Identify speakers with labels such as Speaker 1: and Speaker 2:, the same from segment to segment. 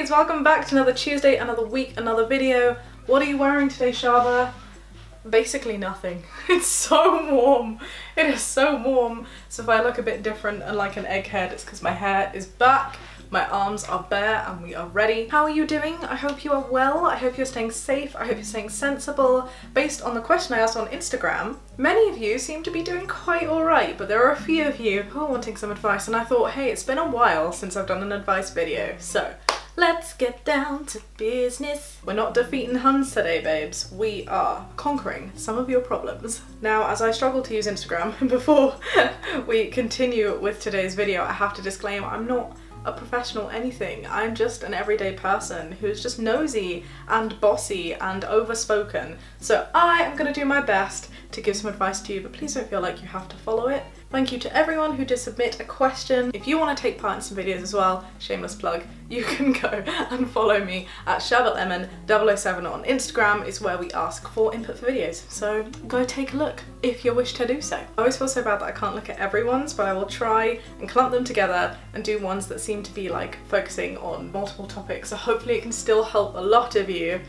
Speaker 1: babes, welcome back to another Tuesday, another week, another video. What are you wearing today, Shaaba? Basically nothing. It's so warm. It is so warm. So if I look a bit different and like an egghead, it's because my hair is back, my arms are bare, and we are ready. How are you doing? I hope you are well. I hope you're staying safe. I hope you're staying sensible. Based on the question I asked on Instagram, many of you seem to be doing quite alright, but there are a few of you who are wanting some advice, and I thought, hey, it's been a while since I've done an advice video, so let's get down to business. We're not defeating Huns today, babes. We are conquering some of your problems. Now, as I struggle to use Instagram, before we continue with today's video, I have to disclaim I'm not a professional anything. I'm just an everyday person who's just nosy and bossy and overspoken. So I am going to do my best to give some advice to you, but please don't feel like you have to follow it. Thank you to everyone who did submit a question. If you want to take part in some videos as well, shameless plug, you can go and follow me at shaabaandjamie007 on Instagram. It's where we ask for input for videos. So go take a look if you wish to do so. I always feel so bad that I can't look at everyone's, but I will try and clump them together and do ones that seem to be like focusing on multiple topics. So hopefully it can still help a lot of you.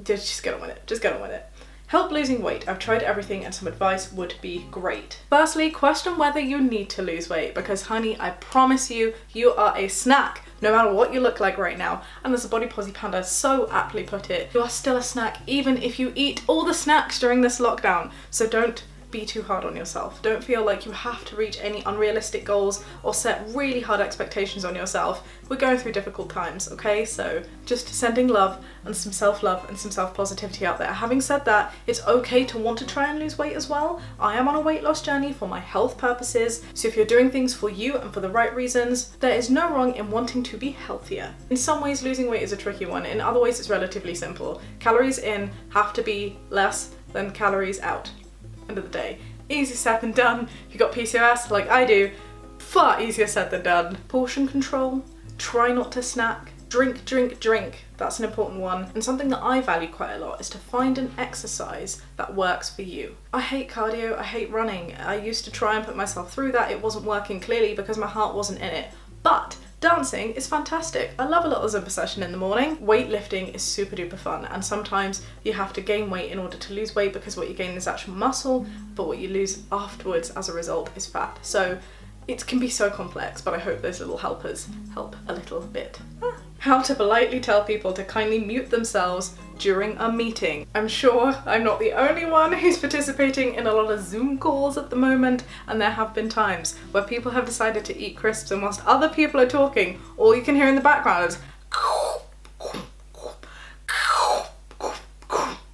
Speaker 1: Just get on with it. Just get on with it. Help losing weight. I've tried everything and some advice would be great. Firstly, question whether you need to lose weight, because honey, I promise you, you are a snack. No matter what you look like right now, and as the Body Posy Panda so aptly put it, you are still a snack even if you eat all the snacks during this lockdown. So don't be too hard on yourself. Don't feel like you have to reach any unrealistic goals or set really hard expectations on yourself. We're going through difficult times, okay? So just sending love and some self-love and some self-positivity out there. Having said that, it's okay to want to try and lose weight as well. I am on a weight loss journey for my health purposes, so if you're doing things for you and for the right reasons, there is no wrong in wanting to be healthier. In some ways, losing weight is a tricky one. In other ways, it's relatively simple. Calories in have to be less than calories out. End of the day. Easy said than done. If you got PCOS like I do, far easier said than done. Portion control, try not to snack, drink. That's an important one. And something that I value quite a lot is to find an exercise that works for you. I hate cardio, I hate running. I used to try and put myself through that. It wasn't working clearly because my heart wasn't in it. But dancing is fantastic. I love a little Zumba session in the morning. Weightlifting is super duper fun, and sometimes you have to gain weight in order to lose weight because what you gain is actual muscle, but what you lose afterwards as a result is fat. So it can be so complex, but I hope those little helpers help a little bit. How to politely tell people to kindly mute themselves during a meeting. I'm sure I'm not the only one who's participating in a lot of Zoom calls at the moment, and there have been times where people have decided to eat crisps, and whilst other people are talking, all you can hear in the background is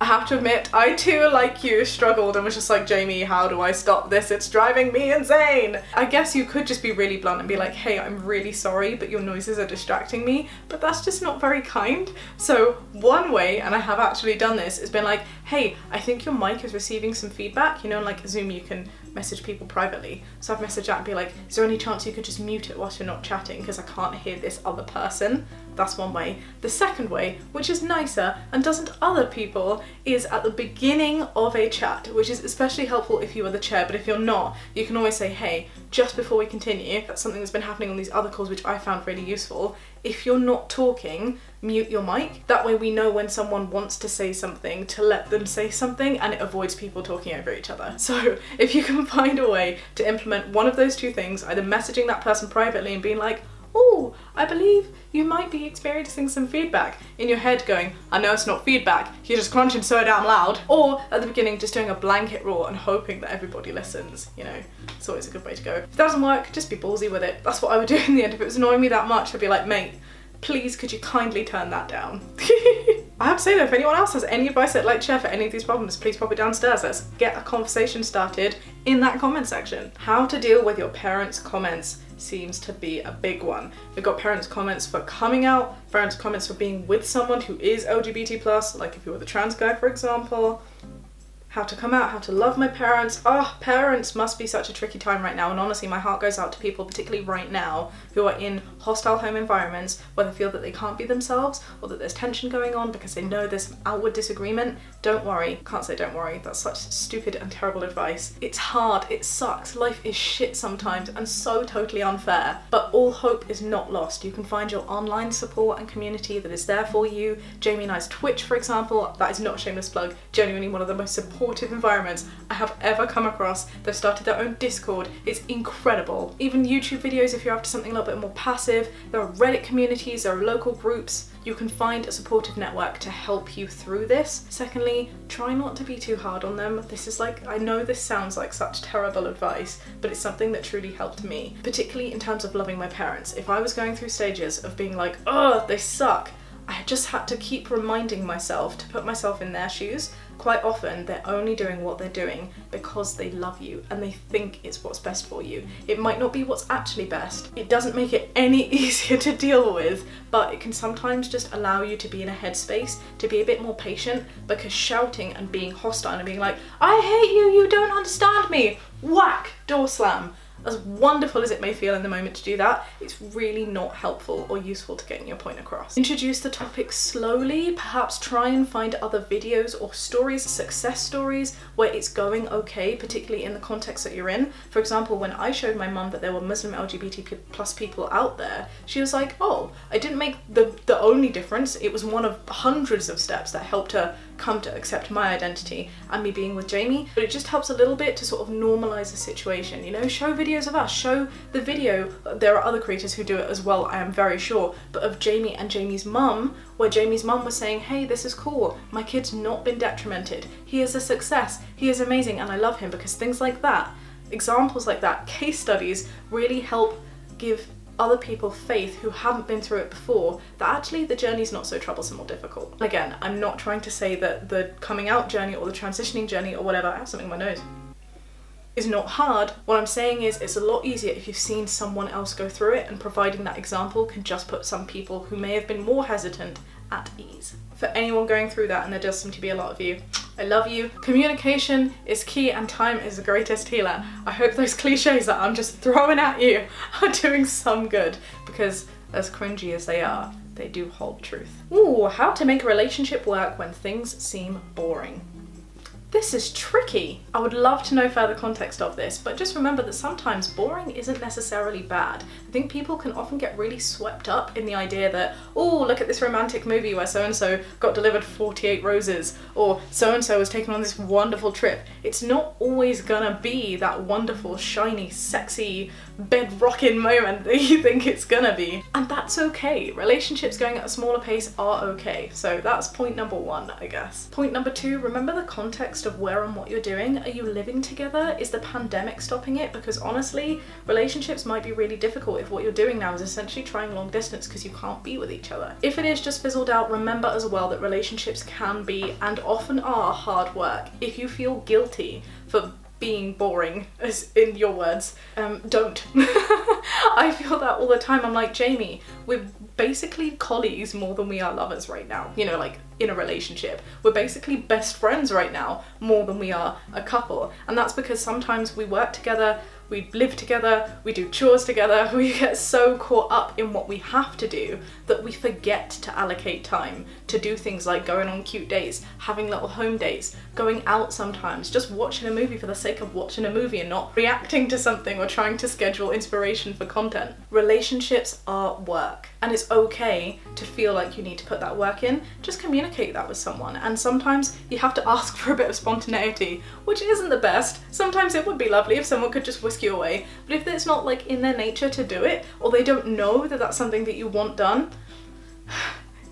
Speaker 1: I have to admit, I too, like you, struggled and was just like, Jamie, how do I stop this? It's driving me insane. I guess you could just be really blunt and be like, hey, I'm really sorry, but your noises are distracting me, but that's just not very kind. So one way, and I have actually done this, has been like, hey, I think your mic is receiving some feedback. You know, like Zoom, you can message people privately. So I've messaged out and be like, is there any chance you could just mute it whilst you're not chatting because I can't hear this other person? That's one way. The second way, which is nicer and doesn't other people, is at the beginning of a chat, which is especially helpful if you are the chair, but if you're not, you can always say, hey, just before we continue, that's something that's been happening on these other calls which I found really useful. If you're not talking, mute your mic. That way we know when someone wants to say something to let them say something, and it avoids people talking over each other. So if you can find a way to implement one of those two things, either messaging that person privately and being like, oh, I believe you might be experiencing some feedback, in your head going, I know it's not feedback, you're just crunching so damn loud. Or at the beginning, just doing a blanket rule and hoping that everybody listens, you know, it's always a good way to go. If it doesn't work, just be ballsy with it. That's what I would do in the end. If it was annoying me that much, I'd be like, mate, please could you kindly turn that down? I have to say though, if anyone else has any advice I'd like to share for any of these problems, please pop it downstairs. Let's get a conversation started in that comment section. How to deal with your parents' comments seems to be a big one. We've got parents' comments for coming out, parents' comments for being with someone who is LGBT+, like if you were the trans guy, for example. how to come out, how to love my parents. Oh, parents must be such a tricky time right now, and honestly my heart goes out to people, particularly right now, who are in hostile home environments where they feel that they can't be themselves or that there's tension going on because they know there's some outward disagreement. Don't worry. Can't say don't worry, that's such stupid and terrible advice. It's hard, it sucks, life is shit sometimes and so totally unfair, but all hope is not lost. You can find your online support and community that is there for you. Jamie and I's Twitch, for example, that is not a shameless plug, genuinely one of the most supportive environments I have ever come across. They've started their own Discord, it's incredible. Even YouTube videos if you're after something a little bit more passive. There are Reddit communities, there are local groups. You can find a supportive network to help you through this. Secondly, try not to be too hard on them. This is like, I know this sounds like such terrible advice, but it's something that truly helped me, particularly in terms of loving my parents. If I was going through stages of being like, oh, they suck, I just had to keep reminding myself to put myself in their shoes. Quite often they're only doing what they're doing because they love you and they think it's what's best for you. It might not be what's actually best. It doesn't make it any easier to deal with, but it can sometimes just allow you to be in a headspace, to be a bit more patient, because shouting and being hostile and being like, I hate you, you don't understand me, whack, door slam. As wonderful as it may feel in the moment to do that, it's really not helpful or useful to getting your point across. Introduce the topic slowly, perhaps try and find other videos or stories, success stories, where it's going okay, particularly in the context that you're in. For example, when I showed my mum that there were Muslim LGBT plus people out there, she was like, oh, I didn't make the only difference, it was one of hundreds of steps that helped her come to accept my identity and me being with Jamie, but it just helps a little bit to sort of normalize the situation, you know, show videos of us, show the video, there are other creators who do it as well, I am very sure, but of Jamie and Jamie's mum, where Jamie's mum was saying, hey, this is cool, my kid's not been detrimented, he is a success, he is amazing and I love him, because things like that, examples like that, case studies really help give other people faith who haven't been through it before that actually the journey's not so troublesome or difficult. Again, I'm not trying to say that the coming out journey or the transitioning journey or whatever, I have something in my nose, is not hard. What I'm saying is it's a lot easier if you've seen someone else go through it, and providing that example can just put some people who may have been more hesitant at ease. For anyone going through that, and there does seem to be a lot of you, I love you. Communication is key and time is the greatest healer. I hope those cliches that I'm just throwing at you are doing some good, because as cringy as they are, they do hold truth. Ooh, how to make a relationship work when things seem boring. This is tricky. I would love to know further context of this, but just remember that sometimes boring isn't necessarily bad. I think people can often get really swept up in the idea that, oh, look at this romantic movie where so-and-so got delivered 48 roses, or so-and-so was taken on this wonderful trip. It's not always gonna be that wonderful, shiny, sexy, bed-rocking moment that you think it's gonna be. And that's okay. Relationships going at a smaller pace are okay. So that's point number one, I guess. Point number two, remember the context of where and what you're doing. Are you living together? Is the pandemic stopping it? Because honestly, relationships might be really difficult if what you're doing now is essentially trying long distance because you can't be with each other. If it is just fizzled out, remember as well that relationships can be and often are hard work. If you feel guilty for being boring, as in your words, don't. I feel that all the time. I'm like, Jamie, we're basically colleagues more than we are lovers right now. You know, like in a relationship. We're basically best friends right now more than we are a couple. And that's because sometimes we work together, we live together, we do chores together, we get so caught up in what we have to do that we forget to allocate time to do things like going on cute dates, having little home dates, going out sometimes, just watching a movie for the sake of watching a movie and not reacting to something or trying to schedule inspiration for content. Relationships are work, and it's okay to feel like you need to put that work in. Just communicate that with someone, and sometimes you have to ask for a bit of spontaneity, which isn't the best. Sometimes it would be lovely if someone could just whisk you away, but if it's not like in their nature to do it, or they don't know that that's something that you want done,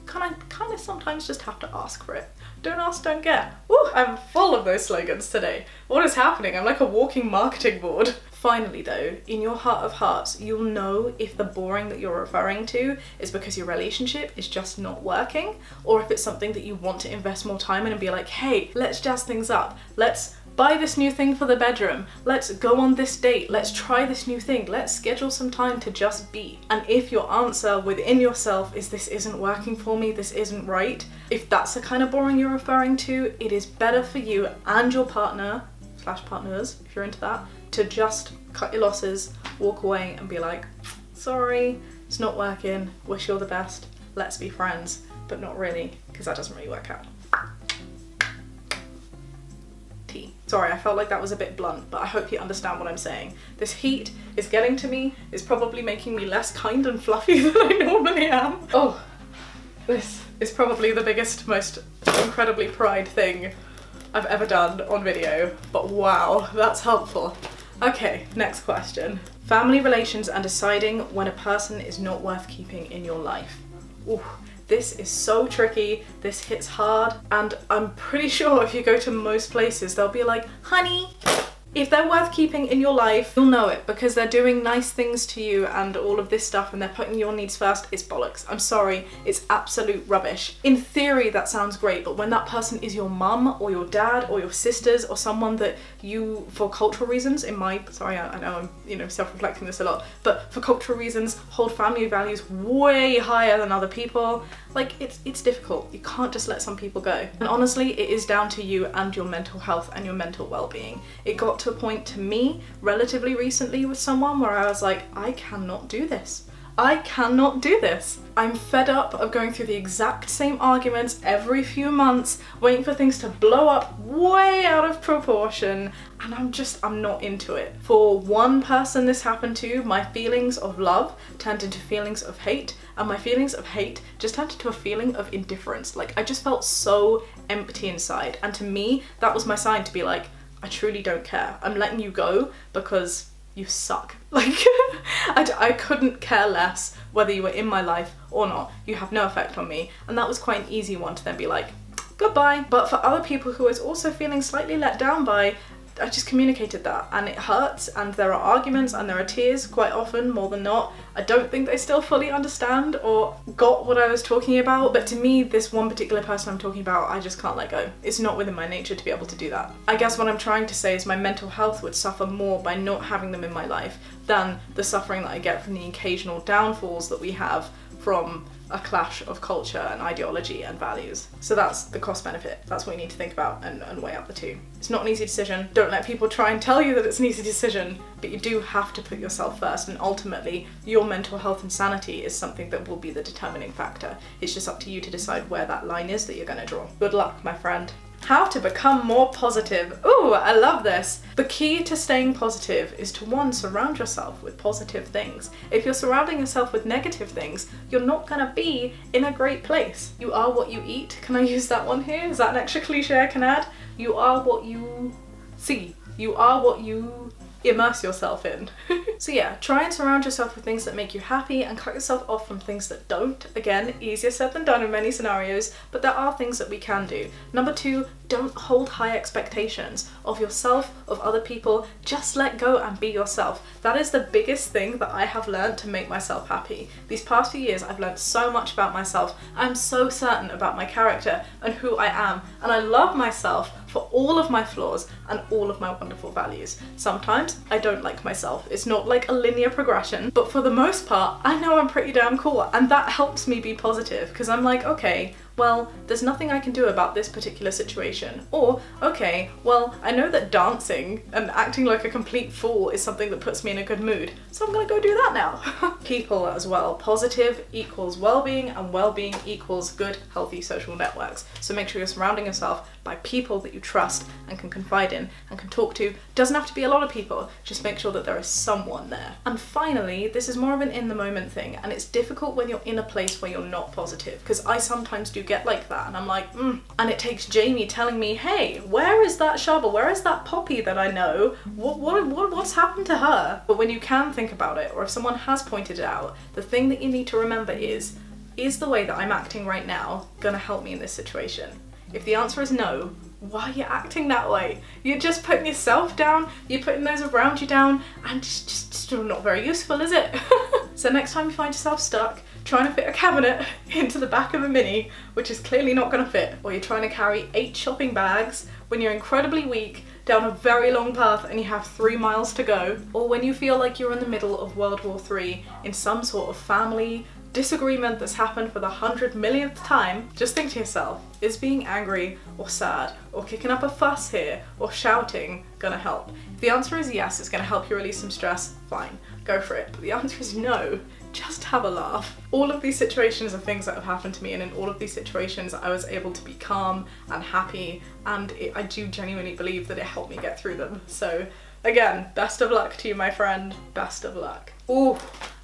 Speaker 1: kind of sometimes just have to ask for it. Don't ask, don't get. Ooh, I'm full of those slogans today. What is happening? I'm like a walking marketing board. Finally though, in your heart of hearts, you'll know if the boring that you're referring to is because your relationship is just not working, or if it's something that you want to invest more time in and be like, hey, let's jazz things up. Let's buy this new thing for the bedroom. Let's go on this date. Let's try this new thing. Let's schedule some time to just be. And if your answer within yourself is this isn't working for me, this isn't right, if that's the kind of boring you're referring to, it is better for you and your partner / partners, if you're into that, to just cut your losses, walk away and be like, sorry, it's not working, wish you all the best, let's be friends, but not really, because that doesn't really work out. Sorry, I felt like that was a bit blunt, but I hope you understand what I'm saying. This heat is getting to me, it's probably making me less kind and fluffy than I normally am. Oh, this is probably the biggest, most incredibly pride thing I've ever done on video, but wow, that's helpful. Okay, next question. Family relations and deciding when a person is not worth keeping in your life. Ooh. This is so tricky, this hits hard, and I'm pretty sure if you go to most places, they'll be like, honey, if they're worth keeping in your life, you'll know it because they're doing nice things to you and all of this stuff and they're putting your needs first. It's bollocks. I'm sorry, it's absolute rubbish. In theory, that sounds great, but when that person is your mum or your dad or your sisters or someone that you, for cultural reasons, I know I'm, self-reflecting this a lot, but for cultural reasons, hold family values way higher than other people, like it's difficult. You can't just let some people go. And honestly, it is down to you and your mental health and your mental well-being. It got to a point to me relatively recently with someone where I was like, I cannot do this. I cannot do this. I'm fed up of going through the exact same arguments every few months, waiting for things to blow up way out of proportion, and I'm not into it. For one person this happened to, my feelings of love turned into feelings of hate, and my feelings of hate just turned into a feeling of indifference. Like, I just felt so empty inside, and to me, that was my sign to be like, I truly don't care. I'm letting you go because you suck. Like, I couldn't care less whether you were in my life or not. You have no effect on me. And that was quite an easy one to then be like, goodbye. But for other people who is also feeling slightly let down by, I just communicated that and it hurts and there are arguments and there are tears quite often, more than not. I don't think they still fully understand or got what I was talking about, but to me, this one particular person I'm talking about, I just can't let go. It's not within my nature to be able to do that. I guess what I'm trying to say is my mental health would suffer more by not having them in my life than the suffering that I get from the occasional downfalls that we have from a clash of culture and ideology and values. So that's the cost benefit. That's what you need to think about and weigh up the two. It's not an easy decision. Don't let people try and tell you that it's an easy decision, but you do have to put yourself first, and ultimately your mental health and sanity is something that will be the determining factor. It's just up to you to decide where that line is that you're going to draw. Good luck, my friend. How to become more positive. Ooh, I love this. The key to staying positive is to, one, surround yourself with positive things. If you're surrounding yourself with negative things, you're not gonna be in a great place. You are what you eat. Can I use that one here? Is that an extra cliche I can add? You are what you see. You are what you immerse yourself in. So yeah, try and surround yourself with things that make you happy and cut yourself off from things that don't. Again, easier said than done in many scenarios, but there are things that we can do. Number 2, don't hold high expectations of yourself, of other people. Just let go and be yourself. That is the biggest thing that I have learned to make myself happy. These past few years, I've learned so much about myself. I'm so certain about my character and who I am, and I love myself for all of my flaws and all of my wonderful values. Sometimes I don't like myself. It's not like a linear progression, but for the most part, I know I'm pretty damn cool, and that helps me be positive because I'm like, okay, well, there's nothing I can do about this particular situation. Or, okay, well, I know that dancing and acting like a complete fool is something that puts me in a good mood, so I'm gonna go do that now. People as well. Positive equals well-being, and well-being equals good, healthy social networks. So make sure you're surrounding yourself by people that you trust and can confide in and can talk to. Doesn't have to be a lot of people, just make sure that there is someone there. And finally, this is more of an in-the-moment thing, and it's difficult when you're in a place where you're not positive, because I sometimes do get like that, and I'm like, and it takes Jamie telling me, hey, where is that Shaaba? Where is that Poppy that I know? What's happened to her? But when you can think about it, or if someone has pointed it out, the thing that you need to remember is the way that I'm acting right now gonna help me in this situation? If the answer is no, why are you acting that way? You're just putting yourself down, you're putting those around you down, and it's just still not very useful, is it? So next time you find yourself stuck trying to fit a cabinet into the back of a Mini, which is clearly not going to fit, or you're trying to carry 8 shopping bags when you're incredibly weak, down a very long path and you have 3 miles to go, or when you feel like you're in the middle of World War III in some sort of family disagreement that's happened for the 100 millionth time, just think to yourself, is being angry or sad or kicking up a fuss here or shouting gonna help? If the answer is yes, it's gonna help you release some stress, fine, go for it. But the answer is no, just have a laugh. All of these situations are things that have happened to me, and in all of these situations I was able to be calm and happy, and I do genuinely believe that it helped me get through them. So again, best of luck to you, my friend, best of luck. Ooh,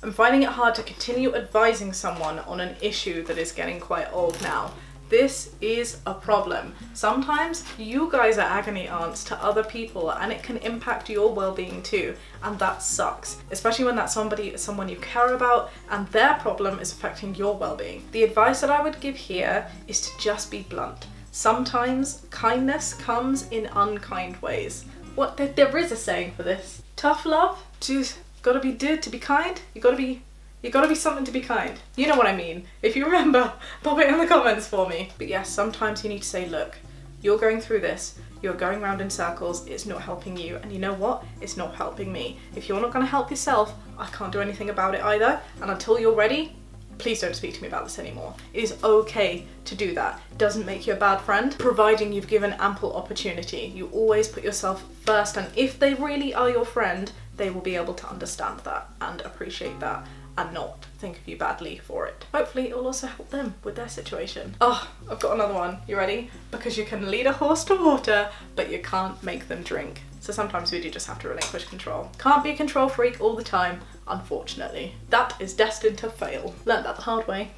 Speaker 1: I'm finding it hard to continue advising someone on an issue that is getting quite old now. This is a problem. Sometimes you guys are agony aunts to other people and it can impact your well-being too, and that sucks, especially when that's someone you care about and their problem is affecting your well-being. The advice that I would give here is to just be blunt. Sometimes kindness comes in unkind ways. What, there is a saying for this. Tough love? Just gotta be did to be kind? You gotta be something to be kind. You know what I mean. If you remember, pop it in the comments for me. But yes, sometimes you need to say, look, you're going through this, you're going round in circles, it's not helping you, and you know what? It's not helping me. If you're not gonna help yourself, I can't do anything about it either, and until you're ready, please don't speak to me about this anymore. It is okay to do that. It doesn't make you a bad friend, providing you've given ample opportunity. You always put yourself first, and if they really are your friend, they will be able to understand that and appreciate that and not think of you badly for it. Hopefully it will also help them with their situation. Oh, I've got another one. You ready? Because you can lead a horse to water, but you can't make them drink. So sometimes we do just have to relinquish control. Can't be a control freak all the time, unfortunately. That is destined to fail. Learned that the hard way.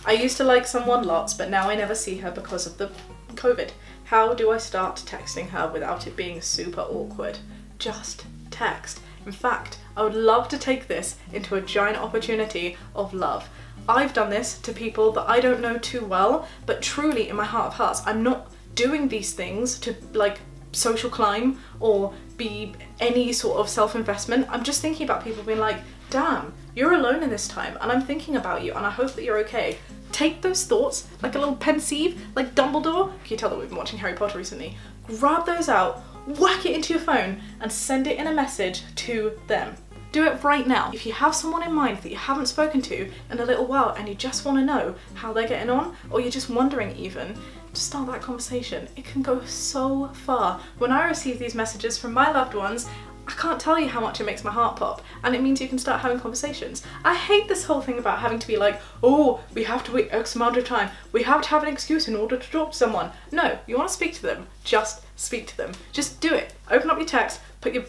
Speaker 1: I used to like someone lots, but now I never see her because of the COVID. How do I start texting her without it being super awkward? Just text. In fact, I would love to take this into a giant opportunity of love. I've done this to people that I don't know too well, but truly in my heart of hearts, I'm not doing these things to like social climb or be any sort of self-investment. I'm just thinking about people being like, damn, you're alone in this time and I'm thinking about you and I hope that you're okay. Take those thoughts, like a little pensieve, like Dumbledore. Can you tell that we've been watching Harry Potter recently? Grab those out, whack it into your phone and send it in a message to them. Do it right now. If you have someone in mind that you haven't spoken to in a little while and you just want to know how they're getting on, or you're just wondering even, just start that conversation. It can go so far. When I receive these messages from my loved ones, I can't tell you how much it makes my heart pop, and it means you can start having conversations. I hate this whole thing about having to be like, oh, we have to wait X amount of time, we have to have an excuse in order to talk to someone. No, you want to speak to them, just speak to them. Just do it. Open up your text, put your,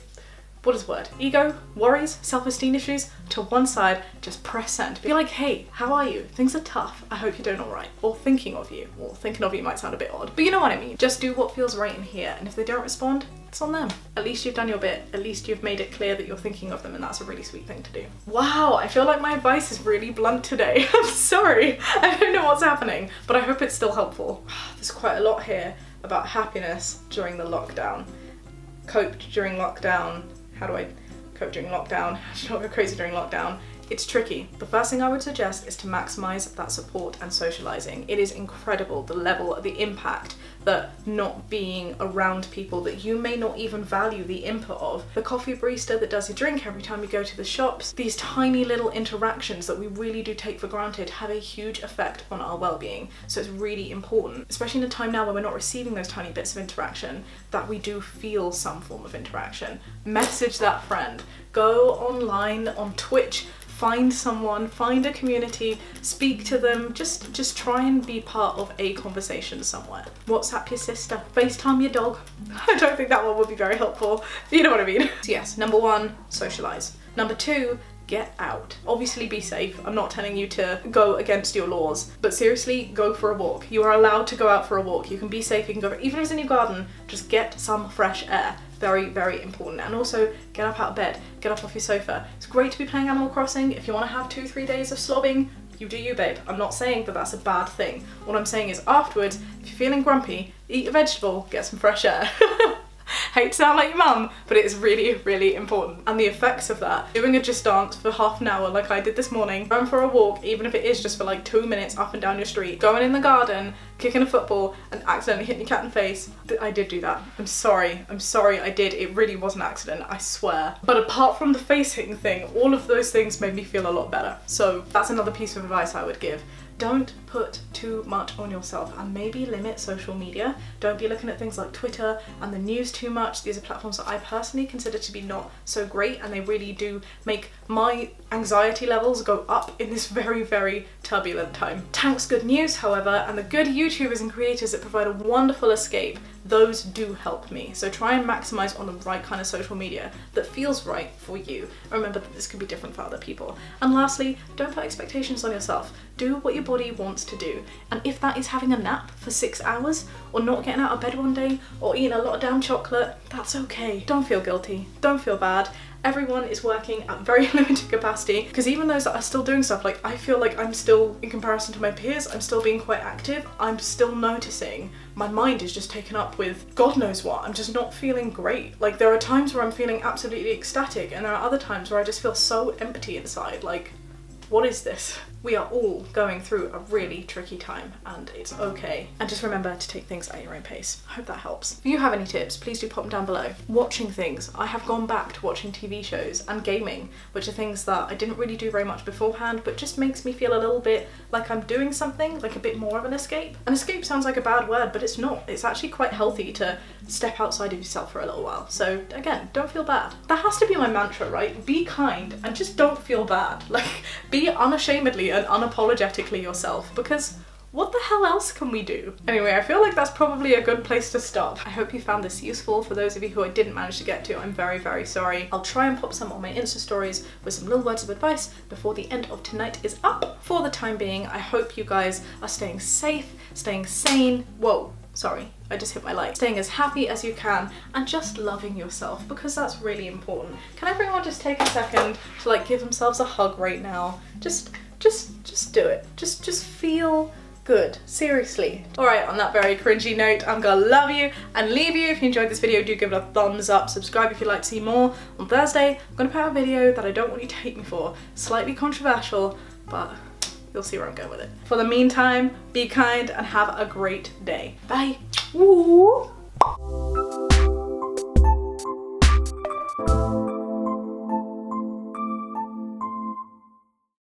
Speaker 1: what is the word? Ego, worries, self-esteem issues to one side, just press send. Be like, hey, how are you? Things are tough. I hope you're doing all right. Or thinking of you. Or thinking of you might sound a bit odd, but you know what I mean. Just do what feels right in here, and if they don't respond, it's on them. At least you've done your bit. At least you've made it clear that you're thinking of them, and that's a really sweet thing to do. Wow, I feel like my advice is really blunt today. I'm sorry. I don't know what's happening, but I hope it's still helpful. There's quite a lot here about happiness during the lockdown. Coped during lockdown. How do I cope during lockdown? How do you not go crazy during lockdown? It's tricky. The first thing I would suggest is to maximize that support and socializing. It is incredible the level, the impact that not being around people that you may not even value the input of. The coffee barista that does your drink every time you go to the shops. These tiny little interactions that we really do take for granted have a huge effect on our well-being. So it's really important, especially in a time now where we're not receiving those tiny bits of interaction, that we do feel some form of interaction. Message that friend. Go online on Twitch. Find someone, find a community, speak to them, just try and be part of a conversation somewhere. WhatsApp your sister, FaceTime your dog. I don't think that one would be very helpful, you know what I mean. So yes, number 1, socialize. Number 2, get out. Obviously be safe. I'm not telling you to go against your laws, but seriously, go for a walk. You are allowed to go out for a walk. You can be safe, you can go, even if it's in your garden, just get some fresh air. Very, very important. And also get up out of bed, get up off your sofa. It's great to be playing Animal Crossing. If you want to have 2-3 days of slobbing, you do you, babe. I'm not saying that that's a bad thing. What I'm saying is afterwards, if you're feeling grumpy, eat a vegetable, get some fresh air. Hate to sound like your mum, but it is really, really important. And the effects of that, doing a just dance for half an hour like I did this morning, going for a walk, even if it is just for like 2 minutes up and down your street, going in the garden, kicking a football and accidentally hitting your cat in the face. I did do that. I'm sorry I did. It really was an accident, I swear. But apart from the face hitting thing, all of those things made me feel a lot better. So that's another piece of advice I would give. Don't put too much on yourself and maybe limit social media. Don't be looking at things like Twitter and the news too much. These are platforms that I personally consider to be not so great, and they really do make my anxiety levels go up in this very, very turbulent time. Tank's good news, however, and the good YouTubers and creators that provide a wonderful escape, those do help me. So try and maximize on the right kind of social media that feels right for you. Remember that this could be different for other people. And lastly, don't put expectations on yourself. Do what your body wants to do. And if that is having a nap for 6 hours, or not getting out of bed one day, or eating a lot of damn chocolate, that's okay. Don't feel guilty. Don't feel bad. Everyone is working at very limited capacity, because even those that are still doing stuff, like I feel like I'm still, in comparison to my peers, I'm still being quite active. I'm still noticing my mind is just taken up with God knows what. I'm just not feeling great. Like there are times where I'm feeling absolutely ecstatic, and there are other times where I just feel so empty inside. Like, what is this? We are all going through a really tricky time, and it's okay. And just remember to take things at your own pace. I hope that helps. If you have any tips, please do pop them down below. Watching things. I have gone back to watching TV shows and gaming, which are things that I didn't really do very much beforehand, but just makes me feel a little bit like I'm doing something, like a bit more of an escape. An escape sounds like a bad word, but it's not. It's actually quite healthy to step outside of yourself for a little while. So again, don't feel bad. That has to be my mantra, right? Be kind and just don't feel bad. Like, be unashamedly and unapologetically yourself, because what the hell else can we do? Anyway, I feel like that's probably a good place to stop. I hope you found this useful. For those of you who I didn't manage to get to, I'm very, very sorry. I'll try and pop some on my Insta stories with some little words of advice before the end of tonight is up. For the time being, I hope you guys are staying safe, staying sane. Whoa, sorry, I just hit my light. Staying as happy as you can and just loving yourself, because that's really important. Can everyone just take a second to like give themselves a hug right now? Just do it. Just feel good. Seriously. Alright, on that very cringy note, I'm gonna love you and leave you. If you enjoyed this video, do give it a thumbs up. Subscribe if you'd like to see more. On Thursday, I'm gonna put out a video that I don't want you to hate me for. Slightly controversial, but you'll see where I'm going with it. For the meantime, be kind and have a great day. Bye. Woo.